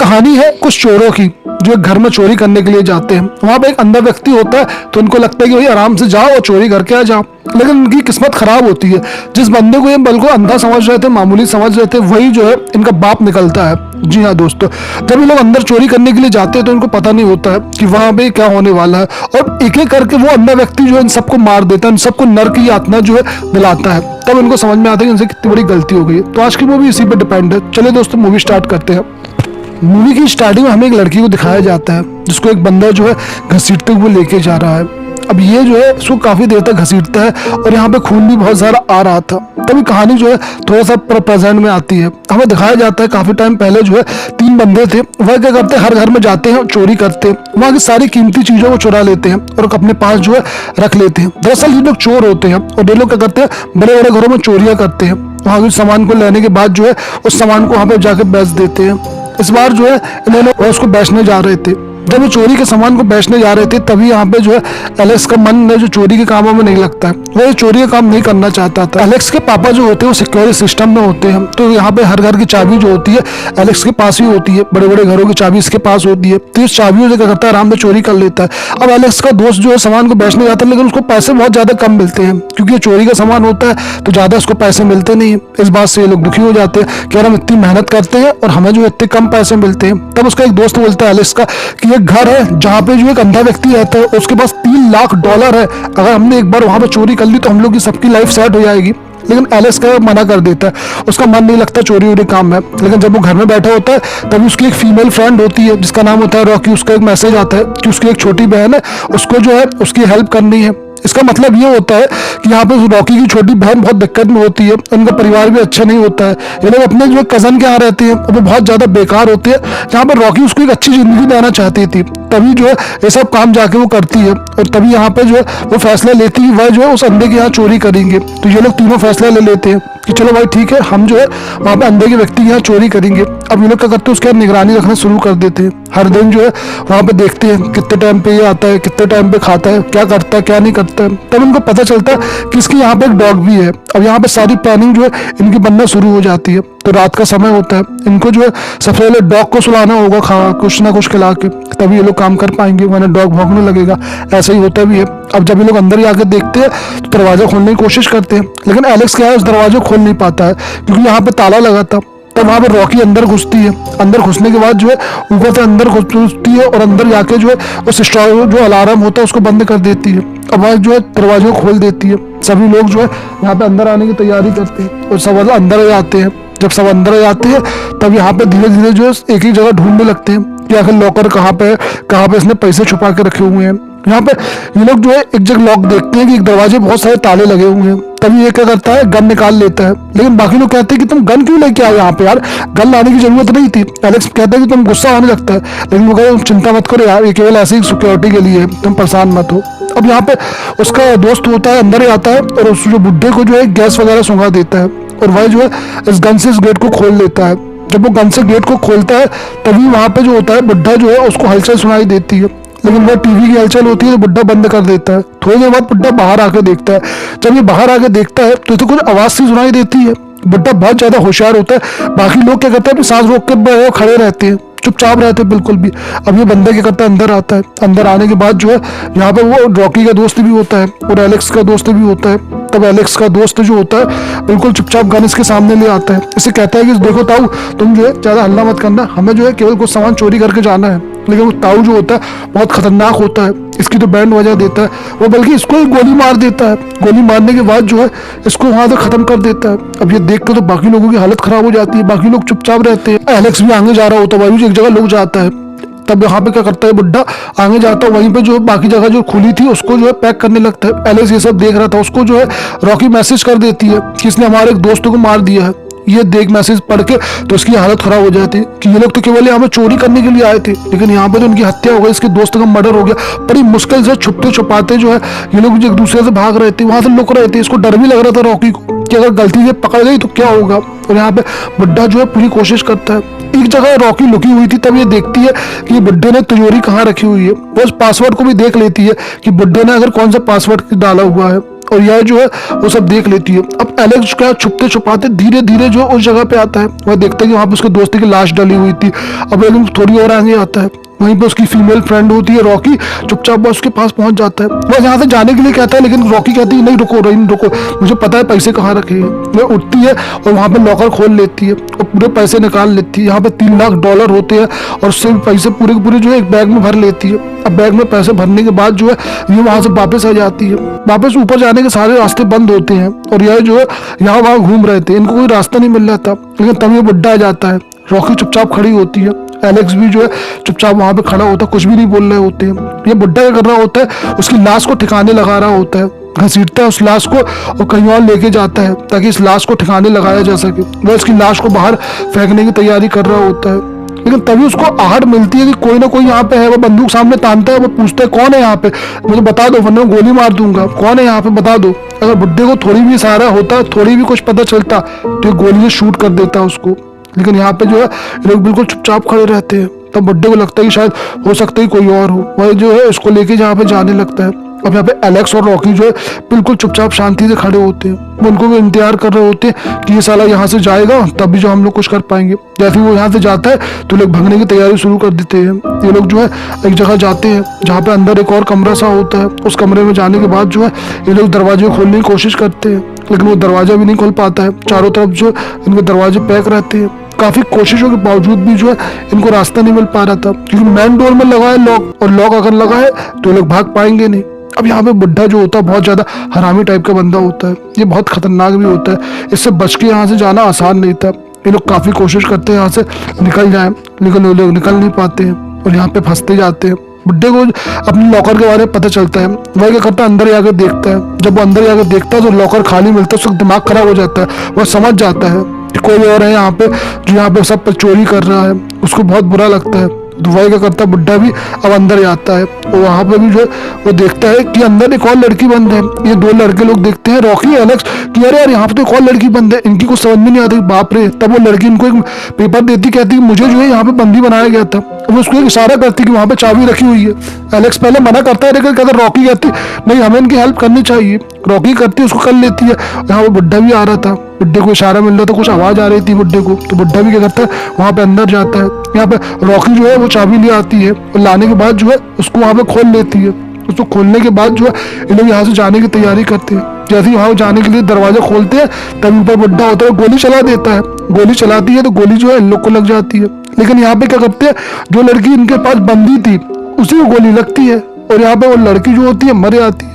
कहानी है कुछ चोरों की जो एक घर में चोरी करने के लिए जाते हैं। वहां पे एक अंधा व्यक्ति होता है तो उनको लगता है कि भाई आराम से जाओ और चोरी करके आ जाओ, लेकिन उनकी किस्मत खराब होती है। जिस बंदे को ये बिल्कुल अंधा समझ रहे थे, मामूली समझ रहे थे, वही जो है इनका बाप निकलता है। जी हाँ दोस्तों, जब ये लोग अंदर चोरी करने के लिए जाते हैं तो इनको पता नहीं होता है कि वहां पे क्या होने वाला है, और एक एक करके वो अंधा व्यक्ति जो है इन सबको मार देता है, इन सबको नर्क की यातना जो है दिलाता है। तब इनको समझ में आता है कि इनसे कितनी बड़ी गलती हो गई है। तो आज की मूवी इसी पर डिपेंड है। चलिए दोस्तों मूवी स्टार्ट करते हैं। मूवी की स्टार्टिंग में हमें एक लड़की को दिखाया जाता है जिसको एक बंदा जो है घसीटते हुए लेके जा रहा है। अब ये जो है उसको काफी देर तक घसीटता है और यहाँ पे खून भी बहुत सारा आ रहा था। तभी कहानी जो है थोड़ा सा प्रेजेंट में आती है। हमें दिखाया जाता है काफी टाइम पहले जो है 3 बंदे थे, वह क्या करते हैं हर घर में जाते हैं, चोरी करते हैं, वहाँ की सारी कीमती चीजों को चुरा लेते हैं और अपने पास जो है रख लेते हैं। दरअसल ये लोग चोर होते हैं और ये लोग क्या करते हैं बड़े बड़े घरों में चोरियां करते हैं। वहाँ के सामान को लेने के बाद जो है उस सामान को वहाँ पे जाके बेच देते हैं। इस बार जो है इन्होंने उसको बेचने जा रहे थे। जब ये चोरी के सामान को बेचने जा रहे थे तभी यहाँ पे जो है एलेक्स का मन जो चोरी के कामों में नहीं लगता है, वो ये चोरी का काम नहीं करना चाहता था। एलेक्स के पापा जो होते हैं वो सिक्योरिटी सिस्टम में होते हैं, तो यहाँ पे हर घर की चाबी जो होती है एलेक्स के पास ही होती है, बड़े बड़े घरों की चाबी इसके पास होती है। तो इस चाबियों से क्या करता है आराम से चोरी कर लेता है। अब एलेक्स का दोस्त जो है सामान को बेचने जाता है, लेकिन उसको पैसे बहुत ज्यादा कम मिलते हैं क्योंकि ये चोरी का सामान होता है तो ज्यादा उसको पैसे मिलते नहीं है। इस बात से ये लोग दुखी हो जाते हैं कि यार हम इतनी मेहनत करते हैं और हमें जो इतने कम पैसे मिलते हैं। तब उसका एक दोस्त बोलता है एलेक्स का कि एक घर है जहाँ पे जो एक अंधा व्यक्ति रहता है, उसके पास $3 लाख है। अगर हमने एक बार वहां पे चोरी कर ली तो हम लोग की सबकी लाइफ सेट हो जाएगी। लेकिन एलेक्स का मना कर देता है, उसका मन नहीं लगता चोरी वोरी काम में। लेकिन जब वो घर में बैठा होता है तभी उसकी एक फीमेल फ्रेंड होती है जिसका नाम होता है रॉकी। उसका एक मैसेज आता है कि उसकी एक छोटी बहन है, उसको जो है उसकी हेल्प करनी है। इसका मतलब ये होता है कि यहाँ पे रॉकी की छोटी बहन बहुत दिक्कत में होती है, उनका परिवार भी अच्छा नहीं होता है। ये लोग अपने जो कजन के यहाँ रहते हैं वो बहुत ज्यादा बेकार होते हैं। जहाँ पर रॉकी उसको एक अच्छी जिंदगी देना चाहती थी, तभी जो है ये सब काम जाके वो करती है और तभी यहाँ पे जो है वो फैसला लेती है वह जो है उस अंधे के यहाँ चोरी करेंगे। तो ये लोग तीनों फैसला ले लेते हैं कि चलो भाई ठीक है, हम जो है वहाँ पे अंधे के व्यक्ति के यहाँ चोरी करेंगे। अब ये लोग क्या करते हैं उसके यहाँ निगरानी रखना शुरू कर देते हैं। हर दिन जो है वहाँ पे देखते हैं कितने टाइम पे ये आता है, कितने टाइम पे खाता है, क्या करता है क्या नहीं करता है। तब इनको पता चलता है कि इसके यहाँ पे एक डॉग भी है। अब यहाँ पे सारी प्लानिंग जो है इनकी बनना शुरू हो जाती है। तो रात का समय होता है, इनको जो है सबसे पहले डॉग को सुलाना होगा, कुछ ना कुछ खिला के, तभी ये लोग काम कर पाएंगे, वरना डॉग भौंकने लगेगा। ऐसा ही होता भी है। अब जब ये लोग अंदर जाकर देखते हैं तो दरवाजा खोलने की कोशिश करते हैं, लेकिन एलेक्स क्या है उस दरवाजे को खोल नहीं पाता है क्योंकि यहाँ पे ताला लगा था। तब वहाँ पे रॉकी अंदर घुसती है। अंदर घुसने के बाद जो है ऊपर से अंदर घुसती है और अंदर जाके जो है उस स्टोर जो अलार्म होता है उसको बंद कर देती है। अब वह जो है दरवाजे को खोल देती है। सभी लोग जो है यहाँ पे अंदर आने की तैयारी करते हैं और सब अंदर जाते हैं। जब सब अंदर जाते हैं तब यहाँ पे धीरे धीरे जो है एक ही जगह ढूंढने लगते हैं कि आखिर लॉकर कहाँ पे इसने पैसे छुपा के रखे हुए हैं। यहाँ पे ये लोग जो है एक जगह लॉक देखते हैं कि एक दरवाजे बहुत सारे ताले लगे हुए हैं। तभी ये क्या करता है गन निकाल लेता है, लेकिन बाकी लोग कहते हैं कि तुम गन क्यों लेके आए यहाँ पे, यार गन लाने की जरूरत नहीं थी। एलेक्स कहता है कि तुम गुस्सा आने लगता है, लेकिन वो कहते चिंता मत करो यार, ये केवल ऐसे ही सिक्योरिटी के लिए, तुम परेशान मत हो। अब यहाँ पे उसका दोस्त होता है अंदर आता है और उस जो बुड्ढे को जो है गैस वगैरह सुंघा देता है और वह जो है इस गन से इस गेट को खोल लेता है। जब वो गन से गेट को खोलता है तभी वहां पे जो होता है बुड्ढा जो है उसको हलचल सुनाई देती है, लेकिन वह टीवी की हलचल होती है तो बुड्ढा बंद कर देता है। थोड़ी देर बाद बुड्ढा बाहर आके देखता है। जब ये बाहर आके देखता है तो कुछ आवाज सी सुनाई देती है। बुड्ढा बहुत ज्यादा होशियार होता है। बाकी लोग क्या करते हैं अपनी सांस रोक के खड़े रहते हैं, चुपचाप रहते हैं बिल्कुल भी। अब ये बंदा क्या करता है अंदर आता है। अंदर आने के बाद जो है यहाँ पे वो रॉकी का दोस्त भी होता है और एलेक्स का दोस्त भी होता है। तब एलेक्स का दोस्त जो होता है बिल्कुल चुपचाप गन इसके सामने ले आता है। इसे कहता है कि देखो ताऊ, तुम जो है ज्यादा हल्ला मत करना, हमें जो है केवल कुछ सामान चोरी करके जाना है। लेकिन वो ताऊ जो होता है बहुत खतरनाक होता है, इसकी तो बैंड वजह देता है वो, बल्कि इसको ही गोली मार देता है। गोली मारने के बाद जो है इसको वहां से खत्म कर देता है। अब ये देख के तो बाकी लोगों की हालत खराब हो जाती है, बाकी लोग चुपचाप रहते हैं। एलेक्स भी आगे जा रहा होता है, वही एक जगह लुक जाता है। तब यहाँ पे क्या करता है बुड्ढा आगे जाता है, वहीं पे जो बाकी जगह जो खुली थी उसको जो है पैक करने लगता है। एलेक्स ये सब देख रहा था, उसको जो है रॉकी मैसेज कर देती है कि इसने हमारे एक दोस्त को मार दिया है। ये देख मैसेज पढ़ के तो इसकी हालत खराब हो जाती है कि ये लोग तो केवल यहाँ पे चोरी करने के लिए आए थे, लेकिन यहाँ पे तो इनकी हत्या हो गई, इसके दोस्त का मर्डर हो गया। बड़ी मुश्किल से छुपते छुपाते जो है ये लोग एक दूसरे से भाग रहे थे, वहां से लुक रहे थे। इसको डर भी लग रहा था रॉकी को कि अगर गलती से पकड़ गई तो क्या होगा। और यहाँ पे बुड्ढा जो है पूरी कोशिश करता है। एक जगह रॉकी लुकी हुई थी, तब ये देखती है कि बुड्ढे ने तिजोरी कहाँ रखी हुई है। वो उस पासवर्ड को भी देख लेती है कि बुड्ढे ने अगर कौन सा पासवर्ड डाला हुआ है, और यह जो है वो सब देख लेती है। अब एलेक्स क्या छुपते छुपाते धीरे धीरे जो उस जगह पे आता है। वह देखता है कि वहाँ पे उसके दोस्त की लाश डली हुई थी। अब एलेक्स थोड़ी और आगे आता है, वहीं पे उसकी फीमेल फ्रेंड होती है रॉकी, चुपचाप बस उसके पास पहुंच जाता है। वह यहाँ से जाने के लिए कहता है, लेकिन रॉकी कहती है नहीं रुको नहीं रुको, मुझे पता है पैसे कहाँ रखे हैं। वह उठती है और वहाँ पे लॉकर खोल लेती है और पूरे पैसे निकाल लेती है। यहाँ पे $3 लाख होते हैं और उससे पैसे पूरे के पूरे जो है एक बैग में भर लेती है। अब बैग में पैसे भरने के बाद जो है ये वहां से वापस आ जाती है। वापस ऊपर जाने के सारे रास्ते बंद होते हैं और यह जो है यहाँ वहां घूम रहे थे, इनको कोई रास्ता नहीं मिल रहा था। लेकिन तब ये बुड्ढा आ जाता है, रॉकी चुपचाप खड़ी होती है, एलेक्स भी जो है चुपचाप वहां पे खड़ा होता है, कुछ भी नहीं बोल रहे होते हैं। ये बुड्ढा क्या कर रहा होता है, उसकी लाश को ठिकाने लगा रहा होता है, घसीटता है उस लाश को और कहीं और लेके जाता है ताकि इस लाश को ठिकाने लगाया जा सके। वह इसकी लाश को बाहर फेंकने की तैयारी कर रहा होता है, लेकिन तभी उसको आहट मिलती है कि कोई ना कोई यहाँ पे है। वो बंदूक सामने तानता है, वो पूछता है कौन है यहाँ पे, मुझे बता दो वरना गोली मार दूंगा, कौन है यहाँ पे बता दो। अगर बुड्ढे को थोड़ी भी सहारा होता, थोड़ी भी कुछ पता चलता तो गोली से शूट कर देता उसको। लेकिन यहाँ पे जो है लोग बिल्कुल चुपचाप खड़े रहते हैं। तब बुड्ढे को लगता है कि शायद हो सकता है कोई और हो। वह जो है इसको लेके जहाँ पे जाने लगता है। अब यहाँ पे एलेक्स और रॉकी जो है बिल्कुल चुपचाप शांति से खड़े होते हैं। वो उनको भी इंतजार कर रहे होते हैं कि ये साला यहाँ से जाएगा तभी जो हम लोग कुछ कर पाएंगे। जैसे वो यहाँ से जाता है तो लोग भागने की तैयारी शुरू कर देते हैं। ये लोग जो है एक जगह जाते हैं जहाँ पे अंदर एक और कमरा सा होता है। उस कमरे में जाने के बाद जो है ये लोग दरवाजे खोलने की कोशिश करते हैं, लेकिन वो दरवाजा भी नहीं खोल पाता है। चारों तरफ जो इनके दरवाजे पैक रहते हैं। काफी कोशिशों के बावजूद भी जो है इनको रास्ता नहीं मिल पा रहा था, क्योंकि मेन डोर में लगा है लॉक, और लॉक अगर लगा है तो लोग भाग पाएंगे नहीं। अब यहाँ पे बुड्ढा जो होता है बहुत ज्यादा हरामी टाइप का बंदा होता है, ये बहुत खतरनाक भी होता है। इससे बच के यहाँ से जाना आसान नहीं था। ये लोग काफी कोशिश करते हैं यहाँ से निकल जाए, लेकिन वो लोग निकल नहीं पाते हैं और यहाँ पे फंसते जाते हैं। बुड्ढे को अपने लॉकर के बारे में पता चलता है। वह क्या करता है, अंदर जाकर देखता है। जब वो अंदर जाकर देखता है तो लॉकर खाली मिलता है, उसका दिमाग खराब हो जाता है। वह समझ जाता है कि कोई और है यहाँ पे जो यहाँ पे सब पर चोरी कर रहा है। उसको बहुत बुरा लगता है। तो वही क्या करता है, बुड्ढा भी अब अंदर जाता है और वहां पे भी जो वो देखता है कि अंदर एक और लड़की बंद है। ये 2 लड़के लोग देखते हैं, रॉकी एलेक्स, कि अरे यार यहाँ पे तो एक और लड़की बंद है। इनकी कुछ समझ में नहीं आती, बाप रे। तब वो लड़की इनको एक पेपर देती, कहती कि मुझे जो है यहाँ पे बंदी बनाया गया था। वो उसको एक इशारा करती कि वहां पे चाबी रखी हुई है। एलेक्स पहले मना करता है, लेकिन कहता रॉकी कहती नहीं हमें इनकी हेल्प करनी चाहिए। रॉकी करती है, उसको कर लेती है। यहाँ पे बुड्ढा भी आ रहा था, बुड्ढे को इशारा मिल रहा था, कुछ आवाज आ रही थी बुड्ढे को, तो बुड्ढा भी क्या करता है वहां पे अंदर जाता है। यहाँ पे रॉकी जो है वो चाबी ले आती है और लाने के बाद जो है उसको वहां पे खोल लेती है। उसको खोलने के बाद जो है ये लोग यहाँ से जाने की तैयारी करते हैं। जैसे ही वहां जाने के लिए दरवाजा खोलते हैं तभी ऊपर बुड्ढा होता है, गोली चला देता है। गोली चलाती है तो गोली जो है इन लोग को लग जाती है। लेकिन यहाँ पे क्या करते हैं, जो लड़की इनके पास बंदी थी उसी को गोली लगती है और यहाँ पे वो लड़की जो होती है मर जाती है।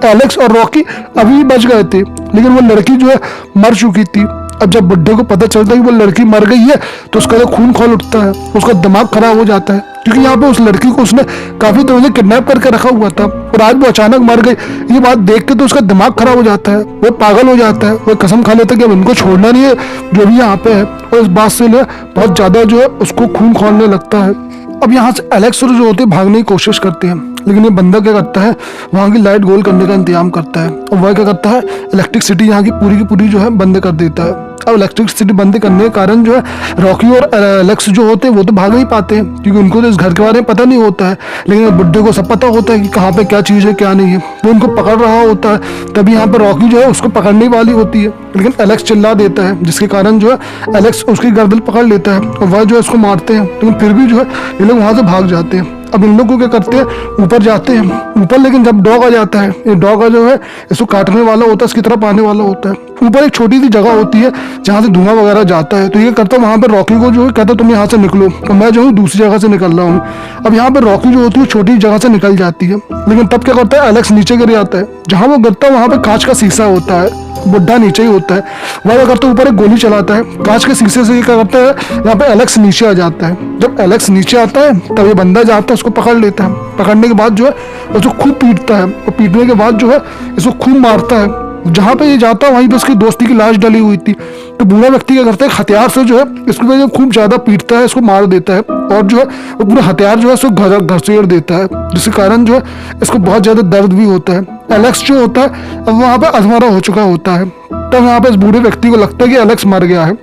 एलेक्स और रॉकी अभी भी बच गए थे, लेकिन वो लड़की जो है मर चुकी थी। अब जब बुड्ढे को पता चलता है कि वो लड़की मर गई है तो उसका तो खून खौल उठता है, उसका दिमाग खराब हो जाता है, क्योंकि यहाँ पे उस लड़की को उसने काफी दिनों से किडनैप करके रखा हुआ था और आज वो अचानक मर गई। ये बात देख के तो उसका दिमाग खराब हो जाता है, वो पागल हो जाता है। वो कसम खा लेता है कि अब इनको छोड़ना नहीं है जो भी यहाँ पे है, और इस बात से बहुत ज्यादा जो है उसको खून खोलने लगता है। अब यहाँ से एलेक्स जो होते हैं भागने की कोशिश करते हैं, लेकिन ये बंदा क्या करता है, वहाँ की लाइट गोल करने का इंतजाम करता है और वह क्या करता है, इलेक्ट्रिसिटी यहाँ की पूरी जो है बंद कर देता है। अब इलेक्ट्रिसिटी बंद करने के कारण जो है रॉकी और एलेक्स जो होते हैं वो तो भाग नहीं पाते हैं, क्योंकि उनको तो इस घर के बारे में पता नहीं होता है। लेकिन बुड्ढे को सब पता होता है कि कहाँ पे क्या चीज़ है क्या नहीं है, वो उनको पकड़ रहा होता है। तभी यहाँ पे रॉकी जो है उसको पकड़ने वाली होती है, लेकिन एलेक्स चिल्ला देता है, जिसके कारण जो है एलेक्स उसकी गर्दन पकड़ लेता है और वह जो है उसको मारते हैं। लेकिन फिर भी जो है ये लोग वहाँ से भाग जाते हैं। अब इन लोग को क्या करते हैं, ऊपर जाते हैं ऊपर, लेकिन जब डॉग आ जाता है, ये डॉग जो है इसको काटने वाला होता है, इसकी तरफ आने वाला होता है। ऊपर एक छोटी सी जगह होती है जहाँ से धुआं वगैरह जाता है, तो ये करता है वहाँ पे रॉकी को जो है कहता है तुम यहाँ से निकलो, तो मैं जो हूँ दूसरी जगह से निकल रहा हूँ। अब यहाँ पे रॉकी जो होती है छोटी जगह से निकल जाती है, लेकिन तब क्या करता है, एलेक्स नीचे गिर जाता है। जहाँ वो गिरता है वहाँ पे कांच का शीशा होता है, बुड्ढा नीचे ही होता है। वह क्या करता है, ऊपर एक गोली चलाता है कांच के शीशे से, क्या करता है यहाँ पे एलेक्स नीचे आ जाता है। जब एलेक्स नीचे आता है तब ये बंदा जाता है उसको पकड़ लेता है। पकड़ने के बाद जो है उसको खूब पीटता है और पीटने के बाद जो है इसको खूब मारता है। जहाँ पे ये जाता है वहीं पे उसकी दोस्ती की लाश डली हुई थी। तो बूढ़ा व्यक्ति क्या करता है, हथियार से जो है इसको खूब ज्यादा पीटता है, इसको मार देता है और जो है वो पूरा हथियार जो है उसको घसीट देता है, जिसके कारण जो है इसको बहुत ज्यादा दर्द भी होता है। एलेक्स जो होता है अब वहाँ पे अधमरा हो चुका होता है। तब यहाँ पे इस बूढ़े व्यक्ति को लगता है कि एलेक्स मर गया है।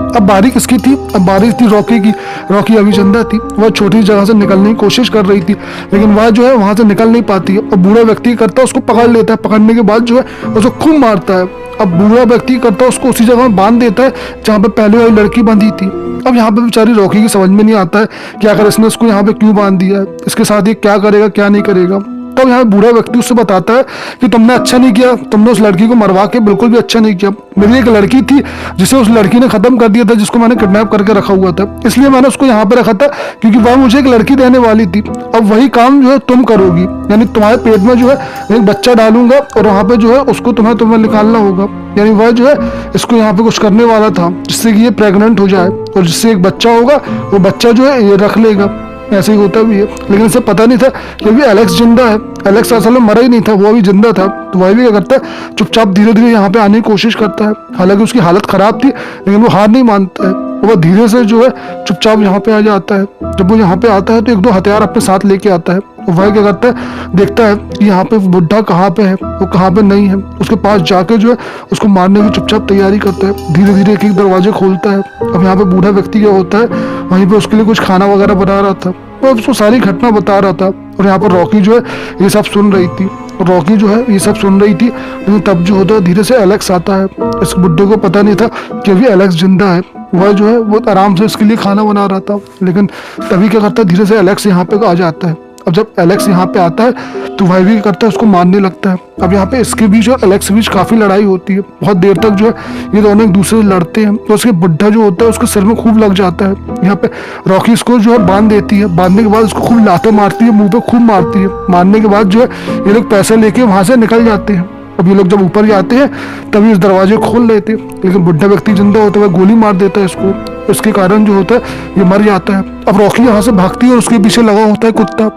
अब बारी किसकी थी? अब बारी थी रॉकी की। रॉकी अभिचंदा थी, वह छोटी जगह से निकलने की कोशिश कर रही थी, लेकिन वह जो है वहां से निकल नहीं पाती है। और बूढ़ा व्यक्ति करता है उसको पकड़ लेता है, पकड़ने के बाद जो है उसको खूब मारता है। अब बूढ़ा व्यक्ति करता है उसको उसी जगह में बांध देता है जहाँ पे पहले वाली लड़की बंधी थी। अब यहाँ पे बेचारी रॉकी की समझ में नहीं आता है कि आखिर इसने उसको यहाँ पे क्यों बांध दिया है, इसके साथ ये क्या करेगा क्या नहीं करेगा। तब यहाँ बूढ़ा व्यक्ति उससे बताता है कि तुमने अच्छा नहीं किया, तुमने उस लड़की को मरवा के बिल्कुल भी अच्छा नहीं किया। मेरी एक लड़की थी जिसे उस लड़की ने खत्म कर दिया था, जिसको मैंने किडनैप करके रखा हुआ था, इसलिए मैंने उसको यहाँ पे रखा था क्योंकि वह मुझे एक लड़की देने वाली थी। अब वही काम जो है तुम करोगी, यानी तुम्हारे पेट में जो है एक बच्चा डालूंगा और वहाँ पे जो है उसको तुम्हें निकालना होगा। यानी वह जो है इसको यहाँ पे कुछ करने वाला था जिससे कि ये प्रेग्नेंट हो जाए और जिससे एक बच्चा होगा, वो बच्चा जो है ये रख लेगा। ऐसे ही होता भी है, लेकिन इसे पता नहीं था कि अभी एलेक्स जिंदा है। एलेक्स असल में मरा ही नहीं था, वो अभी जिंदा था। तो वह भी क्या करता है, चुपचाप धीरे धीरे यहाँ पे आने की कोशिश करता है। हालांकि उसकी हालत खराब थी, लेकिन वो हार नहीं मानता है। वह धीरे से जो है चुपचाप यहाँ पे आ जाता है। जब वो यहाँ पे आता है तो एक दो हथियार अपने साथ लेके आता है। वह क्या करता है, देखता है कि यहाँ पे बुढ़ा कहाँ पे है, वो कहाँ पे नहीं है। उसके पास जाके जो है उसको मारने की चुपचाप तैयारी करता है। धीरे धीरे एक एक दरवाजे खोलता है। अब यहाँ पे बूढ़ा व्यक्ति क्या होता है, वहीं पे उसके लिए कुछ खाना वगैरह बना रहा था, वो उसको सारी घटना बता रहा था। और यहाँ पर रॉकी जो है ये सब सुन रही थी। रॉकी जो है ये सब सुन रही थी, लेकिन तब जो होता है धीरे से एलेक्स आता है। इस बुड्ढे को पता नहीं था कि अभी एलेक्स जिंदा है। वह जो है वो आराम से इसके लिए खाना बना रहा था, लेकिन तभी क्या करता है, धीरे से एलेक्स यहाँ पे आ जाता है। अब जब एलेक्स यहाँ पे आता है तो वह भी करता है उसको मारने लगता है। अब यहाँ पे इसके बीच और एलेक्स के बीच काफी लड़ाई होती है, बहुत देर तक जो है ये दोनों एक दूसरे से लड़ते हैं। तो उसके बुड्ढा जो होता है उसके सिर में खूब लग जाता है। यहाँ पे रॉकी इसको जो है बांध देती है, बांधने के बाद उसको खूब लाते मारती है, मुंह पे खूब मारती है। मारने के बाद जो है ये लोग पैसे लेके वहां से निकल जाते हैं। अब ये लोग जब ऊपर जाते हैं तभी इस दरवाजे खोल लेते हैं, लेकिन बुढ़ा व्यक्ति जिंदा होता है वह गोली मार देता है इसको। उसके कारण जो होता है ये मर जाता है। अब रॉकी यहाँ से भागती है और उसके पीछे लगा होता है कुत्ता।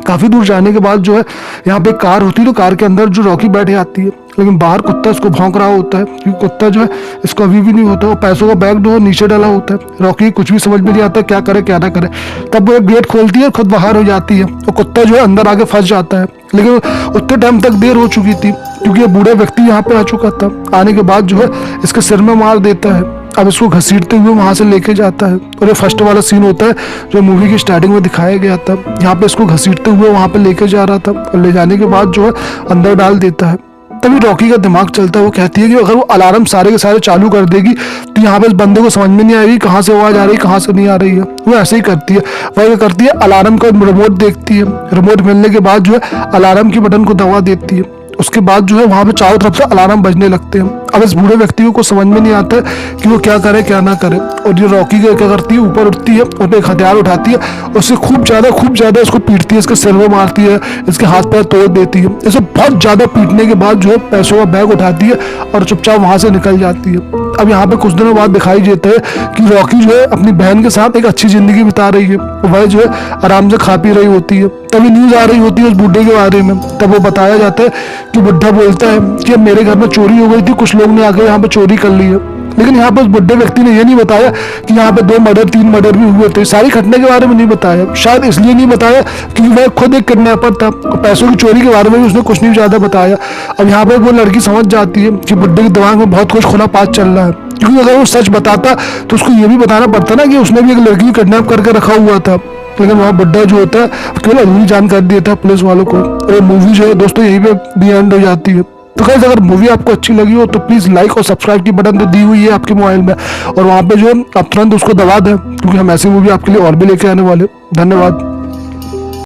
काफी दूर जाने के बाद जो है यहाँ पे कार होती है, तो कार के अंदर जो रॉकी बैठे आती है, लेकिन बाहर कुत्ता इसको भौंक रहा होता है क्योंकि कुत्ता जो है इसको अभी भी नहीं होता। वो पैसों का बैग जो है नीचे डाला होता है। रॉकी कुछ भी समझ में नहीं आता क्या करे क्या ना करे। तब वो एक गेट खोलती है, खुद बाहर हो जाती है और कुत्ता जो है अंदर आके फंस जाता है। लेकिन उतने टाइम तक देर हो चुकी थी क्योंकि ये बूढ़ा व्यक्ति यहाँ पे आ चुका था। आने के बाद जो है इसके सिर में मार देता है। अब इसको घसीटते हुए वहां से लेके जाता है और ये फर्स्ट वाला सीन होता है जो मूवी की स्टार्टिंग में दिखाया गया था। यहाँ पे इसको घसीटते हुए वहां पे लेके जा रहा था और ले जाने के बाद जो है अंदर डाल देता है। तभी रॉकी का दिमाग चलता है। वो कहती है कि अगर वो अलार्म सारे के सारे चालू कर देगी तो यहाँ पे इस बंदे को समझ में नहीं आएगी कहाँ से आवाज आ रही है कहाँ से नहीं आ रही है। वो ऐसे ही करती है। वह क्या करती है, अलार्म का रिमोट देखती है। रिमोट मिलने के बाद जो है अलार्म की बटन को दबा देती है। उसके बाद जो है वहां पे चारों तरफ से अलार्म बजने लगते हैं। अब इस बूढ़े व्यक्ति को समझ में नहीं आता है कि वो क्या करे क्या ना करे। और ये रॉकी क्या करती है, ऊपर उठती है और एक हथियार उठाती है, उससे खूब ज्यादा इसको पीटती है, इसके सिर में मारती है, इसके हाथ पैर तोड़ देती है। इसे बहुत ज्यादा पीटने के बाद जो है पैसों का बैग उठाती है और चुपचाप वहां से निकल जाती है। अब यहाँ पे कुछ दिनों बाद दिखाई देता है कि रॉकी जो है अपनी बहन के साथ एक अच्छी जिंदगी बिता रही है। वह जो है आराम से खा पी रही होती है। तभी न्यूज आ रही होती है उस बूढ़े के बारे में। तब वो बताया जाता है कि बुढ़ा बोलता है कि अब मेरे घर में चोरी हो गई थी, कुछ लोग ने आके यहाँ पे चोरी कर ली है। लेकिन यहाँ पे उस बुढ़े व्यक्ति ने ये नहीं बताया कि यहाँ पे 2 मर्डर 3 मर्डर भी हुए थे। सारी घटना के बारे में नहीं बताया, शायद इसलिए नहीं बताया क्योंकि वह खुद एक किडनैपर था। पैसों की चोरी के बारे में भी उसने कुछ नहीं ज्यादा बताया। अब यहाँ पे वो लड़की समझ जाती है कि बुढ़े के दिमाग में बहुत कुछ खुलापात चल रहा है, क्योंकि अगर वो सच बताता तो उसको ये भी बताना पड़ता ना कि उसने भी एक लड़की को किडनैप करके रखा हुआ था। लेकिन वहाँ बुड्ढा जो होता है केवल अधूरी जानकारी देता है पुलिस वालों को। और मूवी जो है दोस्तों यहीं पे दी एंड हो जाती है। तो गाइस अगर मूवी आपको अच्छी लगी हो तो प्लीज लाइक और सब्सक्राइब की बटन तो दी हुई है आपके मोबाइल में, और वहाँ पे जो आप तुरंत उसको दबा दें क्योंकि हम ऐसी मूवी आपके लिए और भी लेके आने वाले। धन्यवाद।